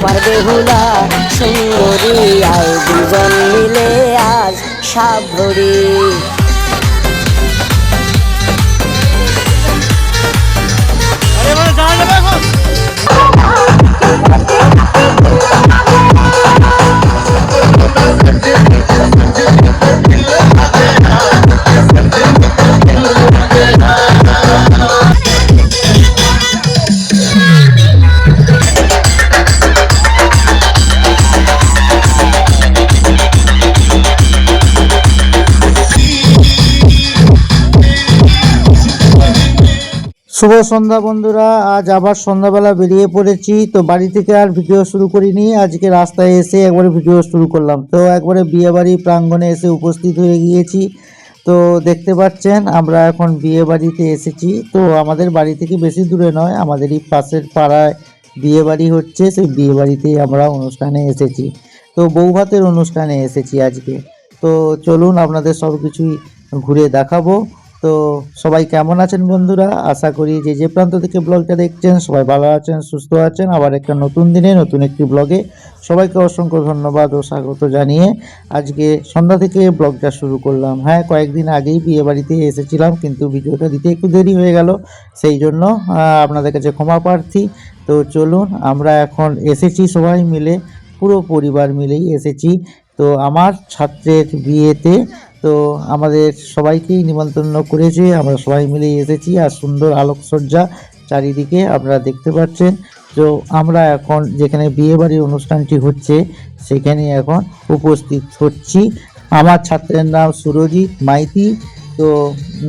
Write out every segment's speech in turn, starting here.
আমার বেহুলা সুন্দরী, আয় দুজন মিলে আজ সাপ ধরি। শুভ সন্ধ্যা বন্ধুরা, আজ আবার সন্ধ্যাবেলা বেরিয়ে পড়েছি। তো বাড়ি থেকে আর ভিডিও শুরু করিনি, আজকে রাস্তায় এসে একবারে ভিডিও শুরু করলাম। তো একবারে বিয়েবাড়ি প্রাঙ্গণে এসে উপস্থিত হয়ে গিয়েছি। তো দেখতে পাচ্ছেন আমরা এখন বিয়ে বাড়িতে এসেছি। তো আমাদের বাড়ি থেকে বেশি দূরে নয়, আমাদেরই পাশের পাড়ায় বিয়ে বাড়ি হচ্ছে, সেই বিয়ে বাড়িতেই আমরা অনুষ্ঠানে এসেছি। তো বৌভাতের অনুষ্ঠানে এসেছি আজকে। তো চলুন আপনাদের সব কিছুই ঘুরে দেখাবো। তো সবাই কেমন আছেন বন্ধুরা? আশা করি যে যে প্রান্ত থেকে ব্লগটা দেখছেন সবাই ভালো আছেন, সুস্থ আছেন। আবার একটা নতুন দিনে নতুন একটি ব্লগে সবাইকে অসংখ্য ধন্যবাদ ও স্বাগত জানিয়ে আজকে সন্ধ্যা থেকে ব্লগটা শুরু করলাম। হ্যাঁ, কয়েকদিন আগেই বিয়ে বাড়িতে এসেছিলাম, কিন্তু ভিডিওটা দিতে একটু দেরি হয়ে গেল, সেই জন্য আপনাদের কাছে ক্ষমা প্রার্থী। তো চলুন, আমরা এখন এসেছি সবাই মিলে, পুরো পরিবার মিলেই এসেছি। তো আমার ছাত্রের বিয়েতে তো আমাদের সবাইকেই নিমন্ত্রণ করেছে, আমরা সবাই মিলে এসেছি। আর সুন্দর আলোকসজ্জা চারিদিকে আপনারা দেখতে পাচ্ছেন। তো আমরা এখন যেখানে বিয়ে বাড়ির অনুষ্ঠানটি হচ্ছে সেখানে এখন উপস্থিত হচ্ছি। আমার ছাত্রের নাম সুরজিৎ মাইতি। তো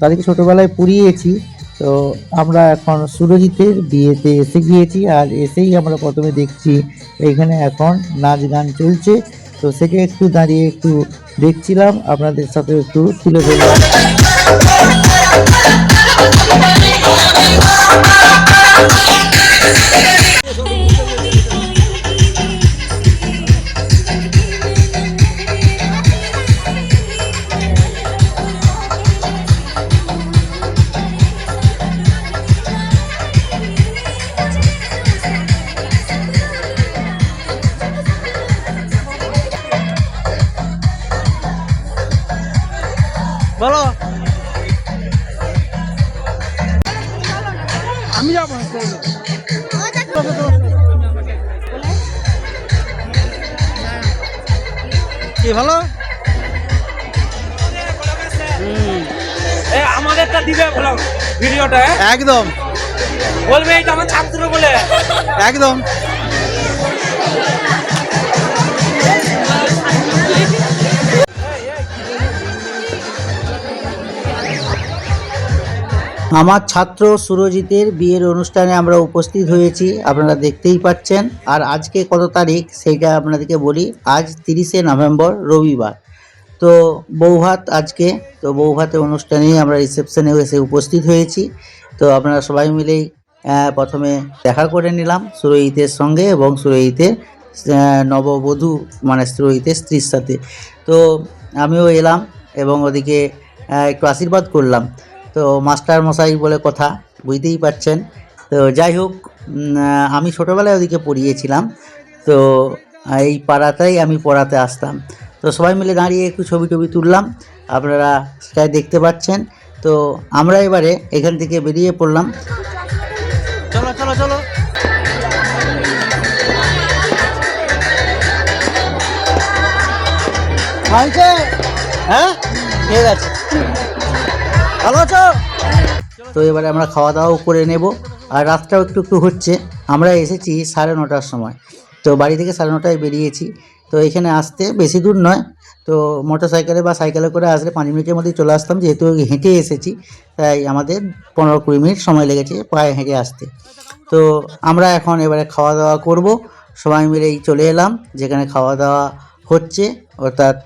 তাদেরকে ছোটোবেলায় পড়িয়েছি। তো আমরা এখন সুরজিতের বিয়েতে এসে গিয়েছি, আর এসেই আমরা প্রথমে দেখছি এইখানে এখন নাচ গান চলছে। তো সেটা একটু দাঁড়িয়ে একটু দেখছিলাম, আপনাদের সাথে একটু তুলে ধরলাম। বলো, আমি যাবো কি ভালো আমাদেরটা দিবে ব্লগ ভিডিওটা একদম বলবে এটা আমার ছাত্র বলে একদম। আমার ছাত্র সুরজিতের বিয়ের অনুষ্ঠানে আমরা উপস্থিত হয়েছি, আপনারা দেখতেই পাচ্ছেন। আর আজকে কত তারিখ সেইটা আপনাদেরকে বলি, আজ 30শে নভেম্বর রবিবার। তো বৌভাত আজকে, তো বৌভাতের অনুষ্ঠানে আমরা রিসেপশনে এসে উপস্থিত হয়েছি। তো আপনারা সবাই মিলেই প্রথমে দেখা করে নিলাম সুরজিতের সঙ্গে এবং সুরজিতের নববধূ মানে সুরজিতের স্ত্রীর সাথে। তো আমিও এলাম এবং ওদিকে একটু আশীর্বাদ করলাম। তো মাস্টার মশাই বলে কথা, বুঝতেই পারছেন। তো যাই হোক, আমি ছোটোবেলায় ওদিকে পড়িয়েছিলাম। তো এই পাড়াতেই আমি পড়াতে আসতাম। তো সবাই মিলে দাঁড়িয়ে একটু ছবি টবি তুললাম, আপনারা সেটাই দেখতে পাচ্ছেন। তো আমরা এবারে এখান থেকে বেরিয়ে পড়লাম। চলো চলো চলো। হ্যাঁ ঠিক আছে, ভালো আছো? তো এবারে আমরা খাওয়া দাওয়াও করে নেব। আর রাতটাও একটু একটু হচ্ছে, আমরা এসেছি 9:30টার সময়। তো বাড়ি থেকে 9:30টায় বেরিয়েছি। তো এখানে আসতে বেশি দূর নয়, তো মোটর সাইকেলে বা সাইকেলে করে আসলে 5 মিনিটের মধ্যেই চলে আসতাম। যেহেতু হেঁটে এসেছি তাই আমাদের 15-20 মিনিট সময় লেগেছে পায়ে হেঁটে আসতে। তো আমরা এখন এবারে খাওয়া দাওয়া করব, সবাই মিলেই চলে এলাম যেখানে খাওয়া দাওয়া হচ্ছে, অর্থাৎ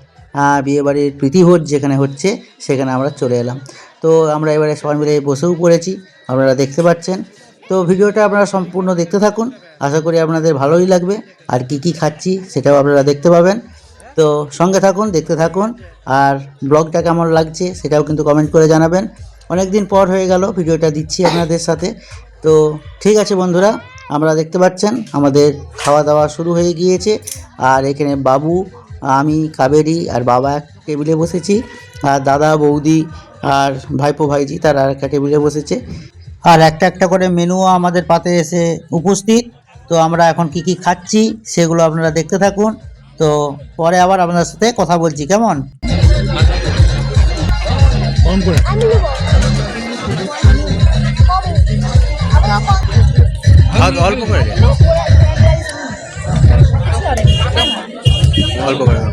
বিয়েবাড়ির প্রীতিভোজ যেখানে হচ্ছে সেখানে আমরা চলে এলাম। তো আমরা এবারে সবাই মিলে বসেও পড়েছি, আপনারা দেখতে পাচ্ছেন। তো ভিডিওটা আপনারা সম্পূর্ণ দেখতে থাকুন, আশা করি আপনাদের ভালোই লাগবে। আর কি কি খাচ্ছি সেটাও আপনারা দেখতে পাবেন। তো সঙ্গে থাকুন, দেখতে থাকুন। আর ব্লগটা কেমন লাগছে সেটাও কিন্তু কমেন্ট করে জানাবেন। অনেক দিন পর হয়ে গেল ভিডিওটা দিচ্ছি আপনাদের সাথে। তো ঠিক আছে বন্ধুরা, আমরা দেখতে পাচ্ছেন আমাদের খাওয়া দাওয়া শুরু হয়ে গিয়েছে। আর এখানে বাবু, আমি, কাবেরী আর বাবা এক টেবিলে বসেছি, আর দাদা, বৌদি আর ভাইপো ভাইজি তারা আর একটা টেবিলে বসেছে। আর একটা একটা করে মেনুও আমাদের পাতে এসে উপস্থিত। তো আমরা এখন কি কি খাচ্ছি সেগুলো আপনারা দেখতে থাকুন। তো পরে আবার আপনাদের সাথে কথা বলছি, কেমন? অল্প করে দে। অল্প করে দাও।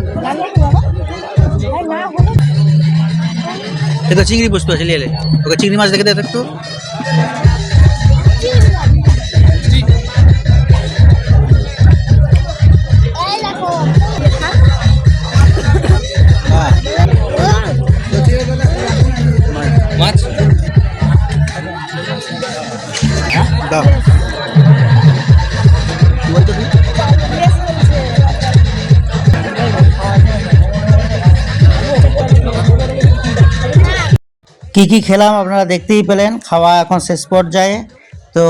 এটা চিংড়ি বস্তু আছে, লিয়ে লে। ওকে চিংড়ি মাছ দেখে দে একটু। মাছ দাও। কি কি খেলাম আপনারা দেখতেই পেলেন। খাওয়া এখন শেষ পর্যায়ে। তো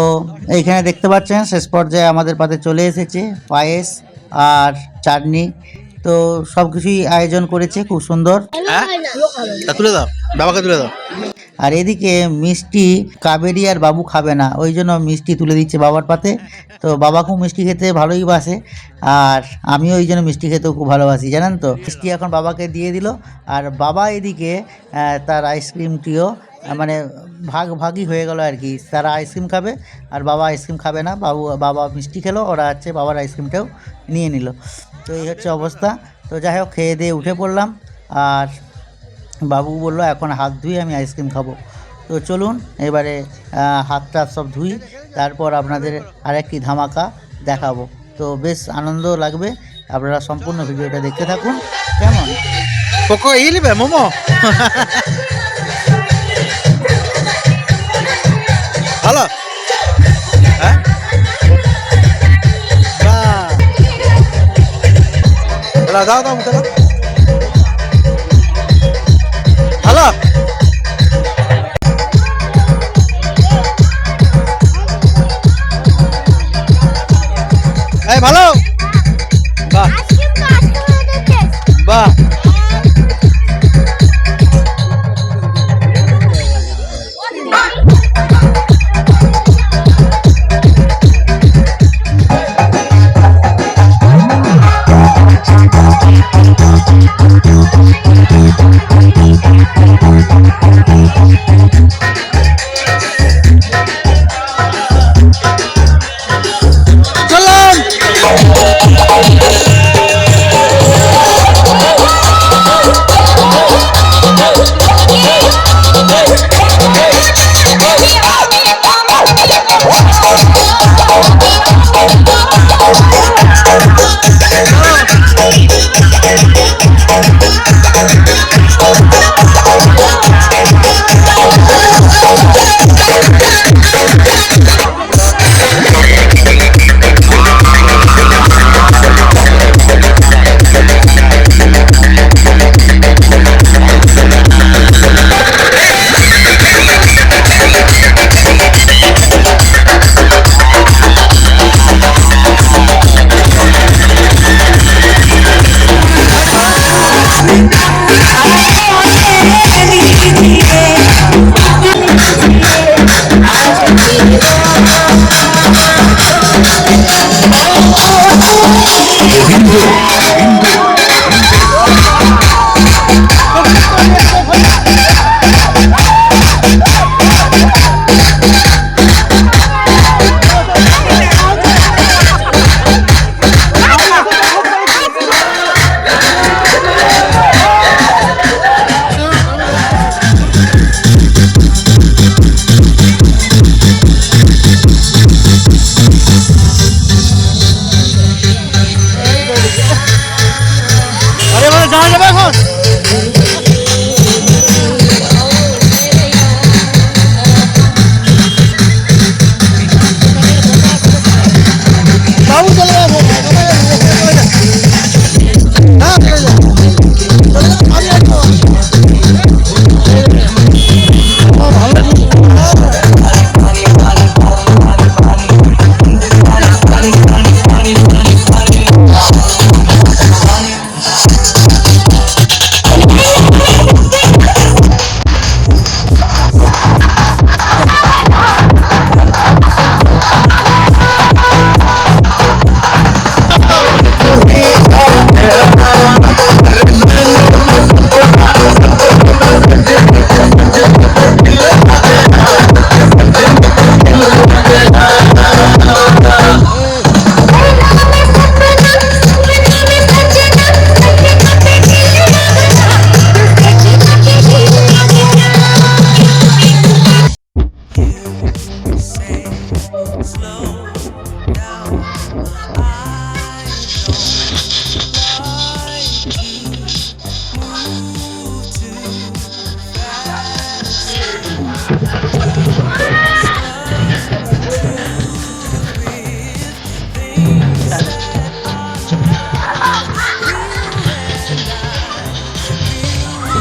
এইখানে দেখতে পাচ্ছেন শেষ পর্যায়ে আমাদের পাতে চলে এসেছে পায়েস আর চাটনি। তো সব কিছুই আয়োজন করেছে খুব সুন্দর। তা তুলে দাও, বাবাকে তুলে দাও। আর এদিকে মিষ্টি কাবেরী আর বাবু খাবে না, ওই জন্য মিষ্টি তুলে দিচ্ছে বাবার পাতে। তো বাবা খুব মিষ্টি খেতে ভালোই বাসে, আর আমিও ওই জন্য মিষ্টি খেতেও খুব ভালোবাসি, জানেন তো। মিষ্টি এখন বাবাকে দিয়ে দিল। আর বাবা এদিকে তার আইসক্রিমটিও মানে ভাগই হয়ে গেল আর কি। তারা আইসক্রিম খাবে আর বাবা আইসক্রিম খাবে না। বাবা মিষ্টি খেলো, ওরা হচ্ছে বাবার আইসক্রিমটাও নিয়ে নিল। তো এই হচ্ছে অবস্থা। তো যাই হোক, খেয়ে দিয়ে উঠে পড়লাম। আর বাবু বললো এখন হাত ধুয়ে আমি আইসক্রিম খাবো। তো চলুন এবারে হাতটা সব ধুই, তারপর আপনাদের আরেকটি ধামাকা দেখাবো। তো বেশ আনন্দ লাগবে, আপনারা সম্পূর্ণ ভিডিওটা দেখতে থাকুন, কেমন? কোকো এই নিবে মোমো। ভালো, হ্যাঁ দাও দাও মুখে দাও। ভালো, এই ভালো, বাহ বাহ।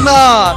সুন্দর।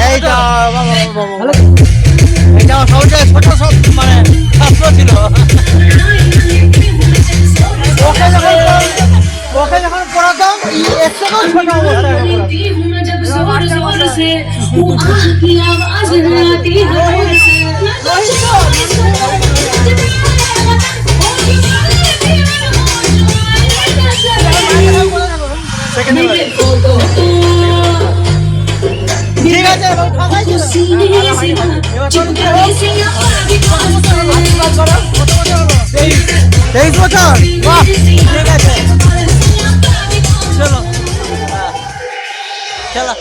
এইটা এইটা সবচেয়ে ছোট সব মানে ছাত্র ছিল। ওকে যখন পড়াতাম একশো ছোট बोलती हूँ मैं जब जोर जोर से वो आँख की आवाज है आती है दूर से मेरे को तो ঠিক আছে तो सीने से चुपके से आगे कौन 23 বছর। বাহ ঠিক আছে চলো চলো।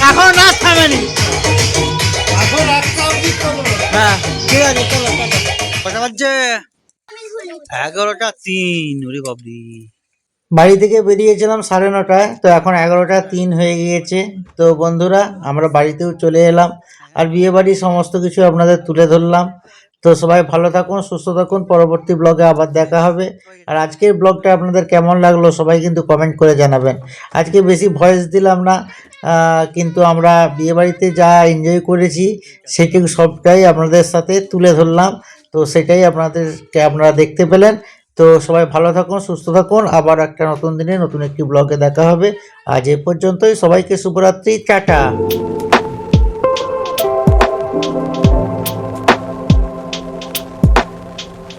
এখন নাচ থামেনি। হ্যাঁ ঠিক আছে চলো চলো। কটা বাজছে? 11টা 3। ওরে বাবরি। বাড়ি থেকে বেরিয়েছিলাম 9:30টায়, তো এখন 11টা 3 হয়ে গিয়েছে। তো বন্ধুরা আমরা বাড়িতেও চলে এলাম, আর বিয়ে বাড়ির সমস্ত কিছু আপনাদের তুলে ধরলাম। তো সবাই ভালো থাকুন, সুস্থ থাকুন, পরবর্তী ব্লগে আবার দেখা হবে। আর আজকের ব্লগটা আপনাদের কেমন লাগলো সবাই কিন্তু কমেন্ট করে জানাবেন। আজকে বেশি ভয়েস দিলাম না, কিন্তু আমরা বিয়ে বাড়িতে যা এনজয় করেছি সেটি সবটাই আপনাদের সাথে তুলে ধরলাম। তো সেটাই আপনারা দেখতে পেলেন। তো সবাই ভালো থাকুন, সুস্থ থাকুন, আবার একটা নতুন দিনে নতুন একটি ব্লগে দেখা হবে। আজ এ পর্যন্তই, সবাইকে শুভরাত্রি, টাটা।